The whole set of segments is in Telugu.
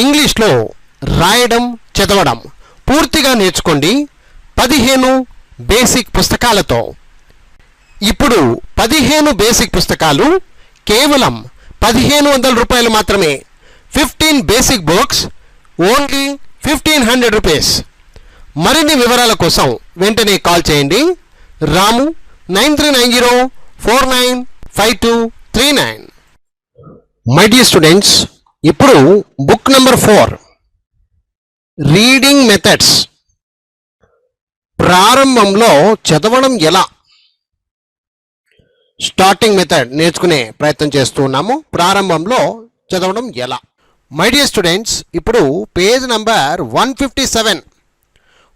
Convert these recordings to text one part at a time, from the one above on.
ఇంగ్లీష్లో రాయడం చదవడం పూర్తిగా నేర్చుకోండి 15 బేసిక్ పుస్తకాలతో. ఇప్పుడు 15 బేసిక్ పుస్తకాలు కేవలం 1500 రూపాయలు మాత్రమే. 15 బేసిక్ బుక్స్ ఓన్లీ 1500 రూపీస్. మరిన్ని వివరాల కోసం వెంటనే కాల్ చేయండి. రాము 9390495239. మై డియర్ స్టూడెంట్స్, ఇప్పుడు బుక్ నెంబర్ 4 రీడింగ్ మెథడ్స్. ప్రారంభంలో చదవడం ఎలా, స్టార్టింగ్ మెథడ్ నేర్చుకునే ప్రయత్నం చేస్తూ ఉన్నాము. ప్రారంభంలో చదవడం ఎలా. మై డియర్ స్టూడెంట్స్, ఇప్పుడు page number 157,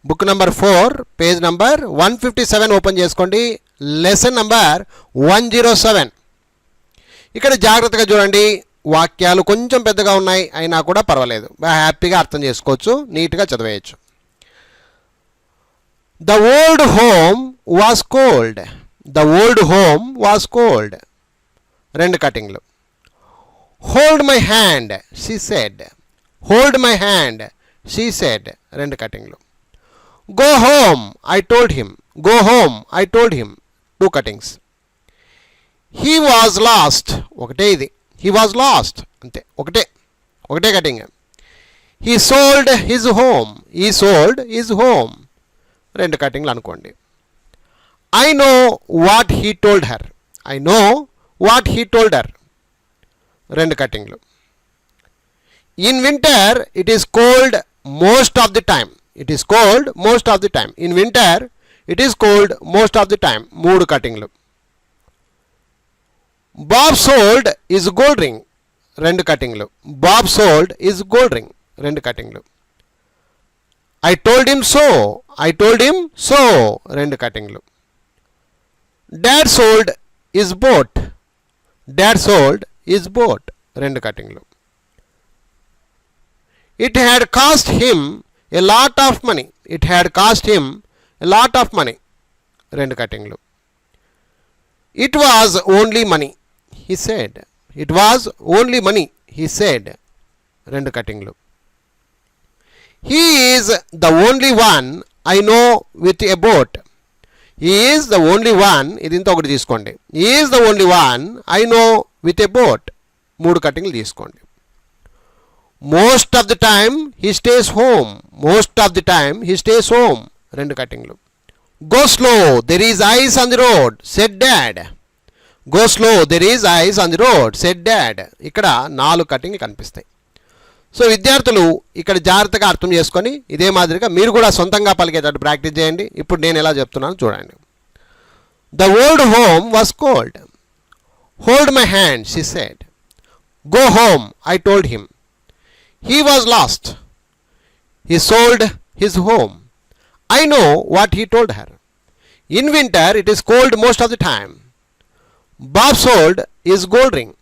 book number 4 page number 157 open చేసుకోండి. Lesson number 107. ఇక్కడ జాగ్రత్తగా చూడండి. వాక్యాలు కొంచెం పెద్దగా ఉన్నాయి అయినా కూడా పర్వాలేదు, హ్యాపీగా అర్థం చేసుకోవచ్చు, నీట్గా చదివేయచ్చు. The old home was cold. The old home was cold. రెండు కటింగ్లు. Hold my hand, she said. Hold my hand, she said. రెండు కటింగ్లు. Go home, I told him. Go home, I told him. Two cuttings. He was lost. ఒకటే ఇది. He was lost. అంతే, ఒకటే cutting. He sold his home. He sold his home. రెండు కటింగ్లు అనుకోండి. I know what he told her. I know what he told her. రెండు కటింగ్లు. In winter it is cold most of the time. It is cold most of the time. In winter it is cold most of the time. మూడు కటింగ్లు. Bob sold his gold ring. రెండు కటింగ్లు. Bob sold his gold ring. రెండు కటింగ్లు. I told him so. I told him so. రెండు కటింగ్లు. Dad sold his boat. Dad sold his boat. రెండు కటింగ్లు. It had cost him a lot of money. It had cost him a lot of money. రెండు కటింగ్లు. It was only money, he said. It was only money, he said. రెండు కటింగ్లు. He is the only one I know with a boat. He is the only one. ఇది ఇంత ఒకటి తీసుకోండి. He is the only one I know with a boat. మూడు కటింగ్లు తీసుకోండి. Most of the time he stays home. Most of the time he stays home. రెండు కటింగ్లు. Go slow, there is ice on the road, said Dad. Go slow, there is ice on the road, said Dad. ఇక్కడ 4 కటింగ్లు కనిపిస్తాయి. సో విద్యార్థులు ఇక్కడ జాగ్రత్తగా అర్థం చేసుకొని ఇదే మాదిరిగా మీరు కూడా సొంతంగా పలికేటట్టు ప్రాక్టీస్ చేయండి. ఇప్పుడు నేను ఎలా చెప్తున్నాను చూడండి. The old home was cold. Hold my hand, she said. Go home, I told him. He was lost. He sold his home. I know what he told her. In winter it is cold most of the time. Bob sold his gold ring.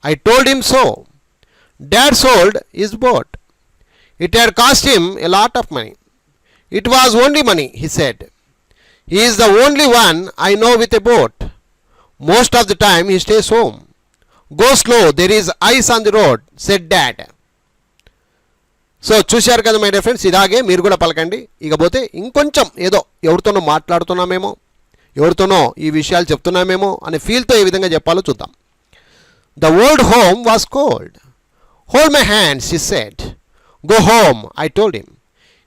I told him so. Dad sold his boat. It had cost him a lot of money. It was only money, he said. He is the only one I know with a boat. Most of the time he stays home. Go slow, there is ice on the road, said Dad. So చూశారు కదా మై డియర్ ఫ్రెండ్స్, ఇలాగే మీరు కూడా పలకండి. ఇకపోతే ఇంకొంచెం ఏదో ఎవరితోనో మాట్లాడుతున్నామేమో, ఎవరితోనో ఈ విషయాలు చెప్తున్నామేమో అనే ఫీల్తో ఏ విధంగా చెప్పాలో చూద్దాం. The old home was cold. Hold my hand, she said. Go home, I told him.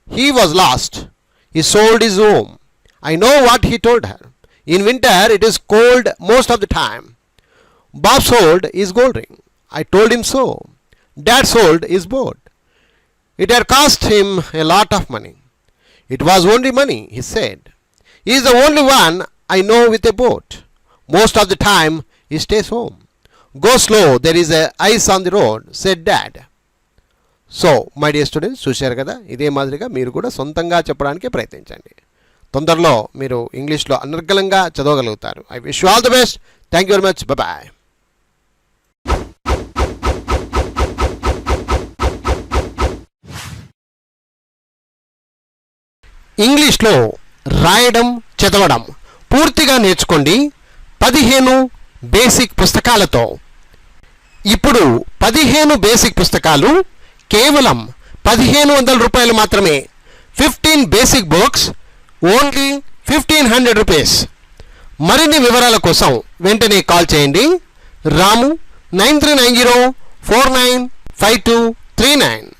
He was lost. He sold his home. I know what he told her. In winter it is cold most of the time. Bob sold his gold ring. I told him so. Dad sold his boat. It had cost him a lot of money. It was only money, he said. He is the only one I know with a boat. Most of the time he stays home. Go slow, there is a ice on the road, said Dad. So my dear students, చూశారు కదా, ఇదే మాదిరిగా మీరు కూడా సొంతంగా చెప్పడానికి ప్రయత్నించండి. తొందరలో మీరు ఇంగ్లీష్లో అనర్గళంగా చదవగలుగుతారు. I wish you all the best. Thank you very much. Bye. ఇంగ్లీష్లో రాయడం చదవడం పూర్తిగా నేర్చుకోండి 15 బేసిక్ పుస్తకాలతో. ఇప్పుడు 15 బేసిక్ పుస్తకాలు కేవలం 1500 రూపాయలు మాత్రమే. 15 బేసిక్ బుక్స్ ఓన్లీ 1500 రూపీస్. మరిన్ని వివరాల కోసం వెంటనే కాల్ చేయండి. రాము 9390495239.